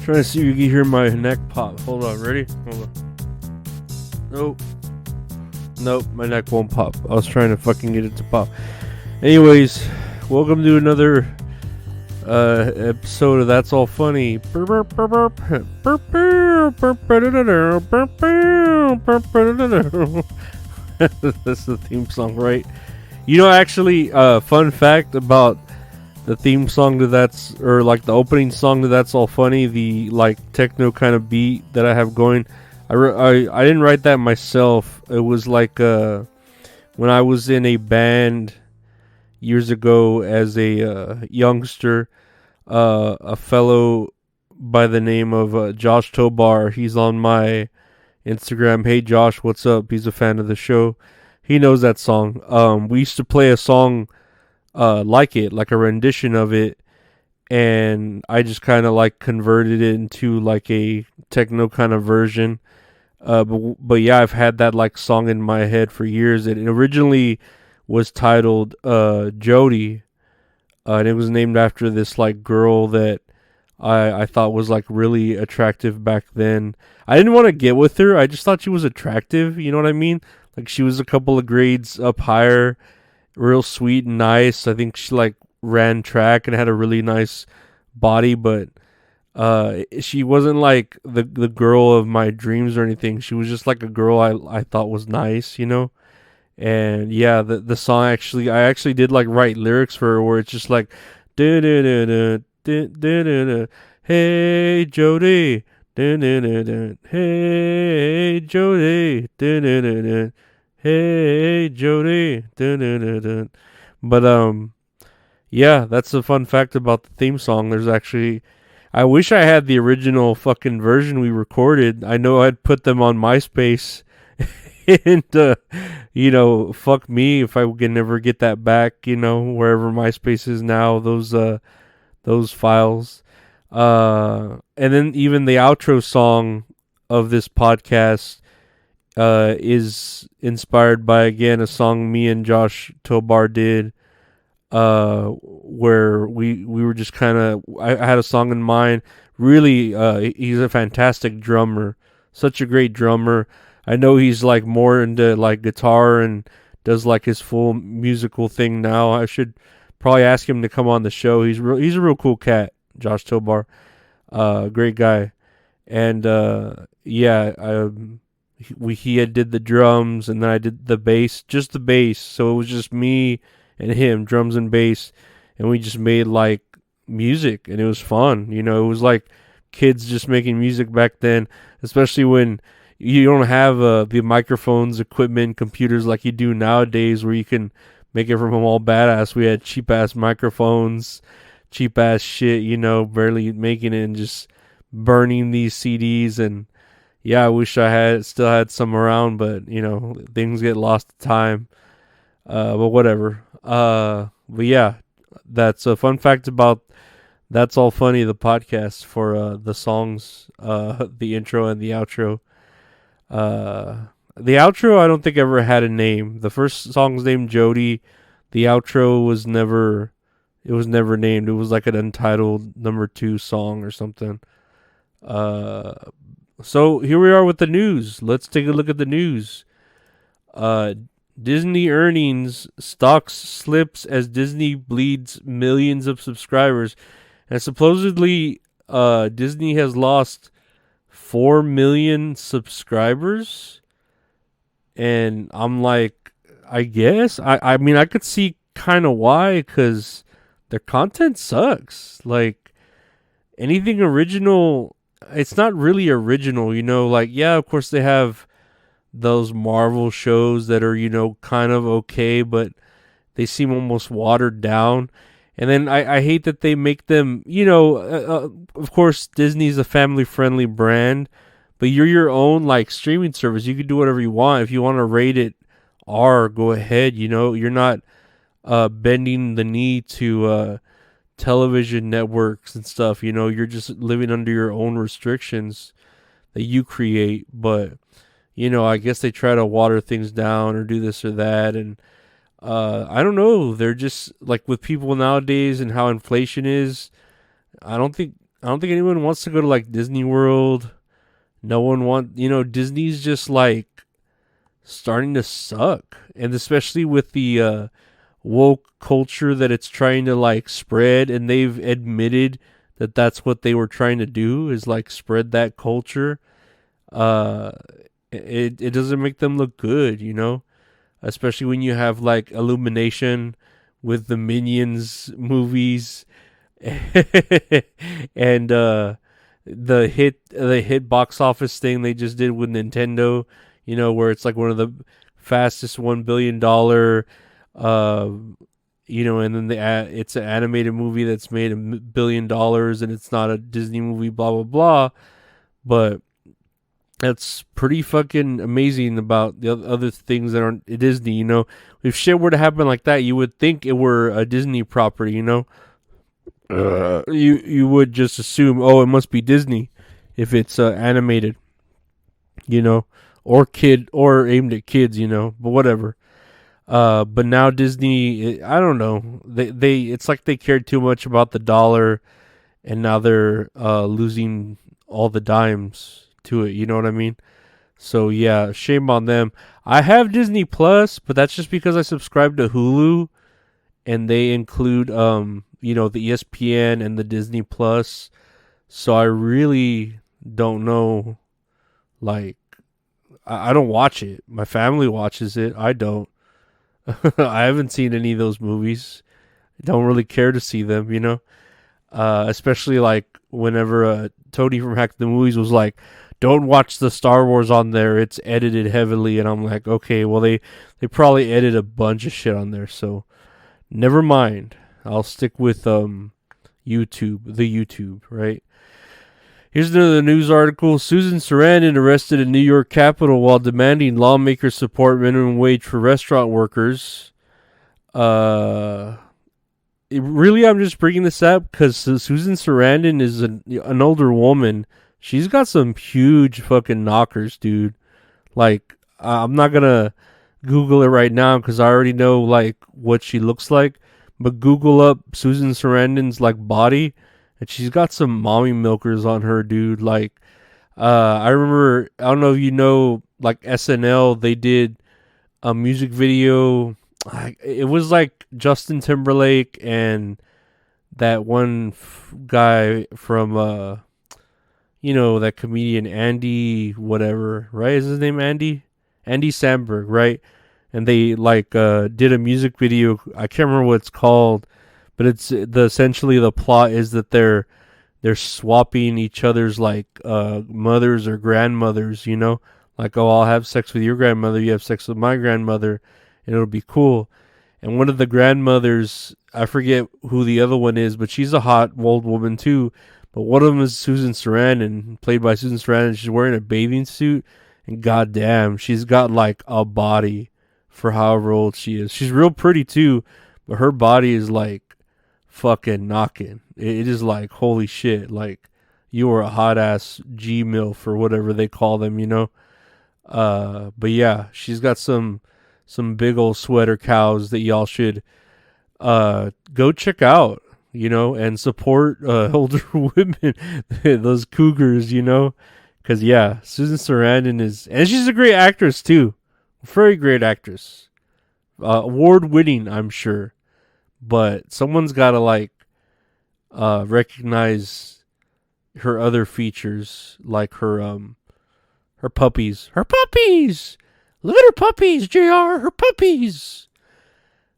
Trying to see if you can hear my neck pop. Hold on, ready? Hold on. Nope, my neck won't pop. I was trying to fucking get it to pop. Anyways, welcome to another episode of That's All Funny. That's the theme song, right? You know, actually, fun fact about the theme song to That's, or like the opening song to That's All Funny, the like techno kind of beat that I have going. I didn't write that myself. It was like when I was in a band years ago as a youngster. A fellow by the name of Josh Tobar. He's on my Instagram. Hey Josh, what's up? He's a fan of the show. He knows that song. We used to play a song like it, like a rendition of it, and I just kind of like converted it into like a techno kind of version. But yeah, I've had that like song in my head for years. It originally was titled Jody, and it was named after this like girl that I thought was like really attractive back then. I didn't want to get with her. I just thought she was attractive. You know what I mean? Like she was a couple of grades up higher, real sweet and nice. I think she like ran track and had a really nice body, but she wasn't like the girl of my dreams or anything. She was just like a girl I thought was nice, you know? And yeah, the song I actually did like write lyrics for her where it's just like hey Jody, hey Jody, hey Jody. But yeah, that's a fun fact about the theme song. There's actually, I wish I had the original fucking version we recorded. I know I'd put them on MySpace. And you know, fuck me if I can never get that back, you know, wherever MySpace is now, those files. And then even the outro song of this podcast is inspired by, again, a song me and Josh Tobar did, where we were just kind of, I had a song in mind. Really, he's a fantastic drummer, such a great drummer. I know he's like more into like guitar and does like his full musical thing now. I should probably ask him to come on the show. He's a real cool cat, Josh Tobar. Great guy. And yeah, he had did the drums, and then I did the bass, just the bass. So it was just me and him, drums and bass, and we just made like music, and it was fun. You know, it was like kids just making music back then, especially when you don't have the microphones, equipment, computers like you do nowadays, where you can make it from home all badass. We had cheap ass microphones, cheap ass shit, you know, barely making it and just burning these CDs. And yeah, I wish I still had some around, but you know, things get lost to time. But whatever. But yeah, that's a fun fact about That's All Funny, the podcast, for the songs, the intro and the outro. The outro I don't think ever had a name. The first song's named Jody. The outro was never named. It was like an untitled number 2 song or something. So here we are with the news. Let's take a look at the news. Disney earnings, stocks slips as Disney bleeds millions of subscribers. And supposedly Disney has lost 4 million subscribers, and I'm like, I guess I mean, I could see kind of why, because their content sucks. Like anything original, it's not really original, you know. Like, yeah, of course they have those Marvel shows that are, you know, kind of okay, but they seem almost watered down. And then I hate that they make them, you know, of course, Disney's a family-friendly brand, but you're your own, like, streaming service. You can do whatever you want. If you want to rate it R, go ahead, you know. You're not bending the knee to television networks and stuff, you know. You're just living under your own restrictions that you create. But, you know, I guess they try to water things down or do this or that, and I don't know. They're just like, with people nowadays and how inflation is, I don't think I don't think anyone wants to go to like Disney World. No one Disney's just like starting to suck. And especially with the woke culture that it's trying to like spread, and they've admitted that that's what they were trying to do, is like spread that culture. Uh it doesn't make them look good, especially when you have like Illumination with the Minions movies and the hit box office thing they just did with Nintendo, where it's like one of the fastest $1 billion, uh, and then it's an animated movie that's made $1 billion, and it's not a Disney movie, blah blah blah. But that's pretty fucking amazing about the other things that aren't Disney. If shit were to happen like that, you would think it were a Disney property. You would just assume, oh, it must be Disney if it's animated, or aimed at kids, but whatever. But now Disney, I don't know, they it's like they cared too much about the dollar, and now they're losing all the dimes to it. You know what I mean? So yeah, shame on them. I have Disney Plus, but that's just because I subscribe to Hulu, and they include the ESPN and the Disney Plus. So I really don't know. Like, I don't watch it. My family watches it. I don't. I haven't seen any of those movies. I don't really care to see them. Especially like whenever Tony from Hack the Movies was like, "Don't watch the Star Wars on there. It's edited heavily." And I'm like, okay, well they probably edit a bunch of shit on there, so never mind. I'll stick with YouTube, right? Here's another news article. Susan Sarandon arrested in New York Capitol while demanding lawmakers support minimum wage for restaurant workers. Really, I'm just bringing this up because Susan Sarandon is an older woman. She's got some huge fucking knockers, dude. Like, I'm not gonna Google it right now because I already know like what she looks like. But Google up Susan Sarandon's like body, and she's got some mommy milkers on her, dude. Like, I remember, I don't know if like SNL, they did a music video. It was like Justin Timberlake and that one guy from, that comedian Andy, whatever, right? Is his name Andy? Andy Samberg, right? And they like did a music video. I can't remember what it's called, but it's essentially the plot is that they're swapping each other's like mothers or grandmothers. Like, oh, I'll have sex with your grandmother, you have sex with my grandmother, and it'll be cool. And one of the grandmothers, I forget who the other one is, but she's a hot old woman too. But one of them is Susan Sarandon, played by Susan Sarandon. She's wearing a bathing suit, and goddamn, she's got like a body for however old she is. She's real pretty too, but her body is like fucking knocking. It is like, holy shit, like you are a hot ass G-MILF or whatever they call them, but yeah, she's got some big old sweater cows that y'all should go check out, and support older women, those cougars, because yeah, Susan Sarandon and she's a great actress too. Very great actress. Award winning, I'm sure. But someone's got to like recognize her other features, like her puppies. Her puppies! Look at her puppies, JR, her puppies.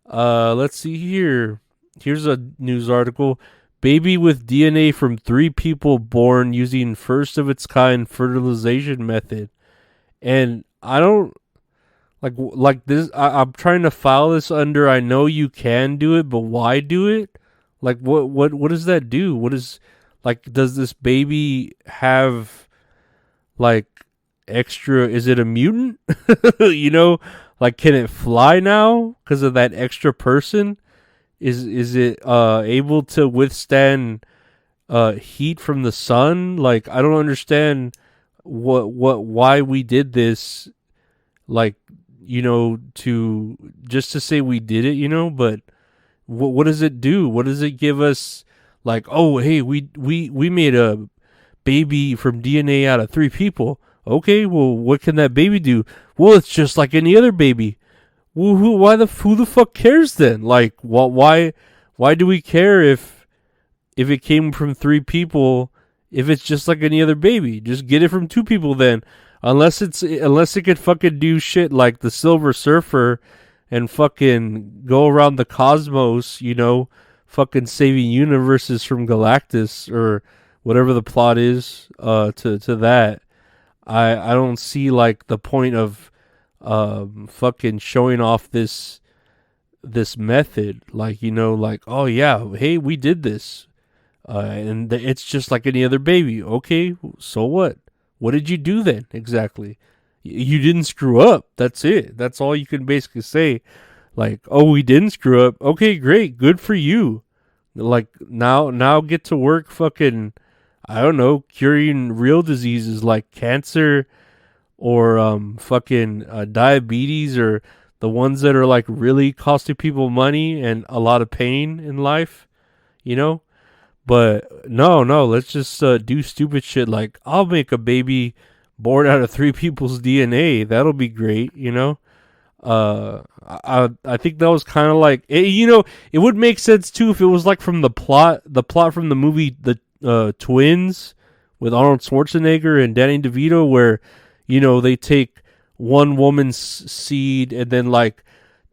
Let's see here. Here's a news article. Baby with DNA from 3 people born using first of its kind fertilization method. And I don't like this. I'm trying to file this under, I know you can do it, but why do it? Like, what does that do? What is, like, does this baby have like extra? Is it a mutant? Like, can it fly now because of that extra person? Is it able to withstand heat from the sun? Like, I don't understand why we did this. Like, to say we did it, but what does it do? What does it give us? Like, oh, hey, we made a baby from DNA out of 3 people. Okay, well, what can that baby do? Well, it's just like any other baby. Well, who the fuck cares then? Like, why do we care if it came from 3 people? If it's just like any other baby, just get it from 2 people then. Unless it could fucking do shit like the Silver Surfer and fucking go around the cosmos, fucking saving universes from Galactus or whatever the plot is to that. I don't see like the point of fucking showing off this method, like, like, oh yeah, hey, we did this, and it's just like any other baby. Okay, so what did you do then exactly? You didn't screw up, that's it. That's all you can basically say. Like, oh, we didn't screw up. Okay, great, good for you. Like, now get to work fucking, I don't know, curing real diseases like cancer or fucking diabetes, or the ones that are like really costing people money and a lot of pain in life, you know? But no, let's just do stupid shit like, I'll make a baby born out of 3 people's DNA. That'll be great, I think that was kind of like, it would make sense too if it was like from the plot from the movie The Twins with Arnold Schwarzenegger and Danny DeVito, where they take one woman's seed and then like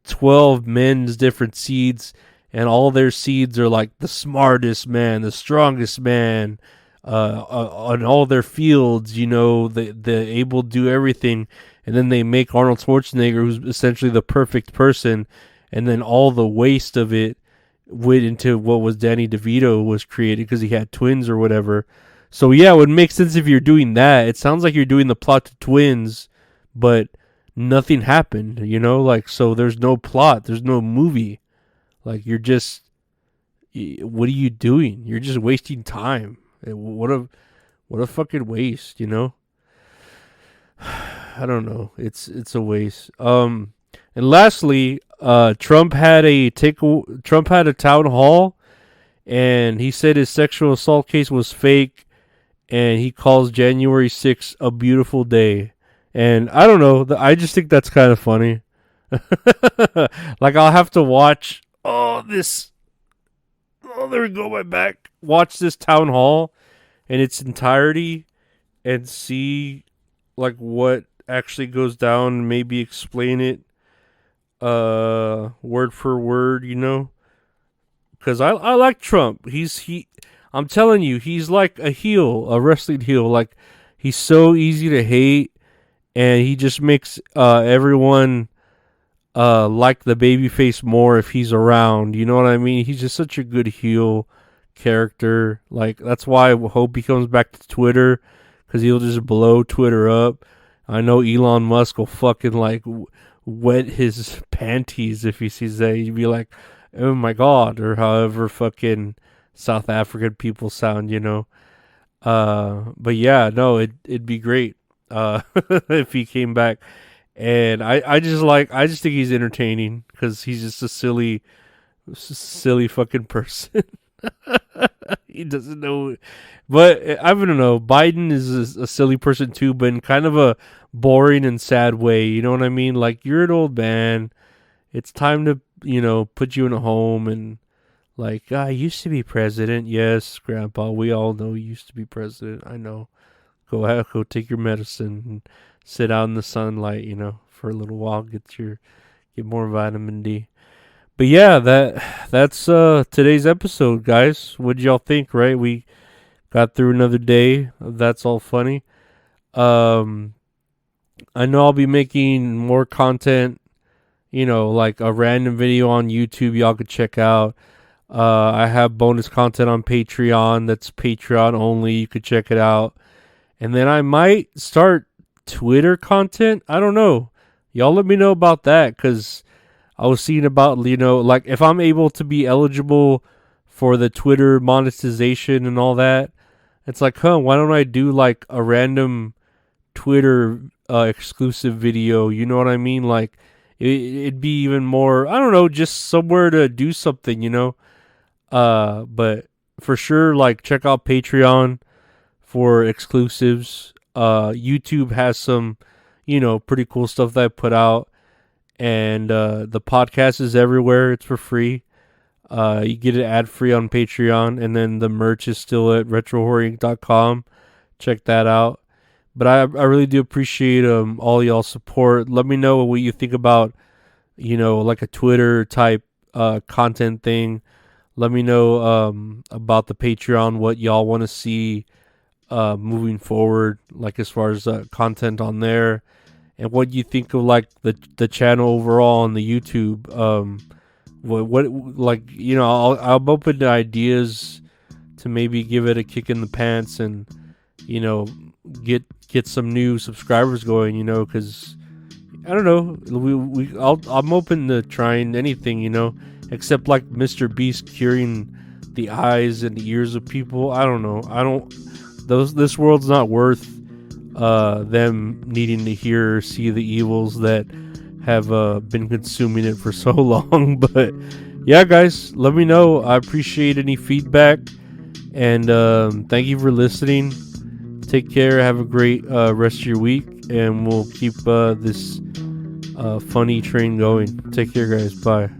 12 men's different seeds, and all their seeds are like the smartest man, the strongest man, on all their fields, they're able to do everything. And then they make Arnold Schwarzenegger, who's essentially the perfect person, and then all the waste of it went into what was Danny DeVito was created because he had twins or whatever. So yeah, it would make sense if you're doing that. It sounds like you're doing the plot to Twins, but nothing happened, like, so there's no plot, there's no movie. Like, what are you doing? You're just wasting time. What a fucking waste, I don't know. It's a waste. And lastly, Trump had a town hall, and he said his sexual assault case was fake, and he calls January 6th a beautiful day. And I don't know, I just think that's kind of funny. Like, I'll have to watch there we go, my back. Watch this town hall in its entirety and see like what actually goes down, maybe explain it word for word, because I like Trump. I'm telling you, he's like a wrestling heel. Like, he's so easy to hate, and he just makes everyone like the babyface more if he's around. You know what I mean? He's just such a good heel character. Like, that's why I hope he comes back to Twitter, because he'll just blow Twitter up. I know Elon Musk will fucking like wet his panties if he sees that. He'd be like, oh my god, or however fucking South African people sound, But yeah, no, it'd be great if he came back. And I just think he's entertaining because he's just a silly fucking person. He doesn't know, but I don't know. Biden is a silly person too, but in kind of a boring and sad way. You know what I mean? Like, you're an old man. It's time to, put you in a home, and like, I used to be president. Yes, Grandpa, we all know you used to be president. I know. Go take your medicine and sit out in the sunlight, for a little while. Get more vitamin D. But yeah, that's today's episode, guys. What'd y'all think? Right, we got through another day of That's All Funny. I know I'll be making more content, like a random video on YouTube y'all could check out. I have bonus content on Patreon. That's Patreon only. You could check it out. And then I might start Twitter content. I don't know. Y'all let me know about that, because I was seeing about, like, if I'm able to be eligible for the Twitter monetization and all that, it's like, why don't I do like a random Twitter exclusive video? You know what I mean? Like, it'd be even more, I don't know, just somewhere to do something, But for sure, like, check out Patreon for exclusives. YouTube has some, pretty cool stuff that I put out. And the podcast is everywhere. It's for free. You get it ad free on Patreon, and then the merch is still at retrohorror.com. Check that out. But I really do appreciate all y'all's support. Let me know what you think about, like a Twitter type content thing. Let me know about the Patreon, what y'all want to see moving forward, like as far as content on there, and what you think of like the channel overall on the YouTube. What like, I'm open to ideas to maybe give it a kick in the pants and get some new subscribers going, because I don't know, I'm open to trying anything, except like Mr. Beast curing the eyes and the ears of people. I don't know. This world's not worth them needing to hear or see the evils that have been consuming it for so long. But yeah, guys, let me know. I appreciate any feedback, and thank you for listening. Take care. Have a great rest of your week, and we'll keep this funny train going. Take care, guys. Bye.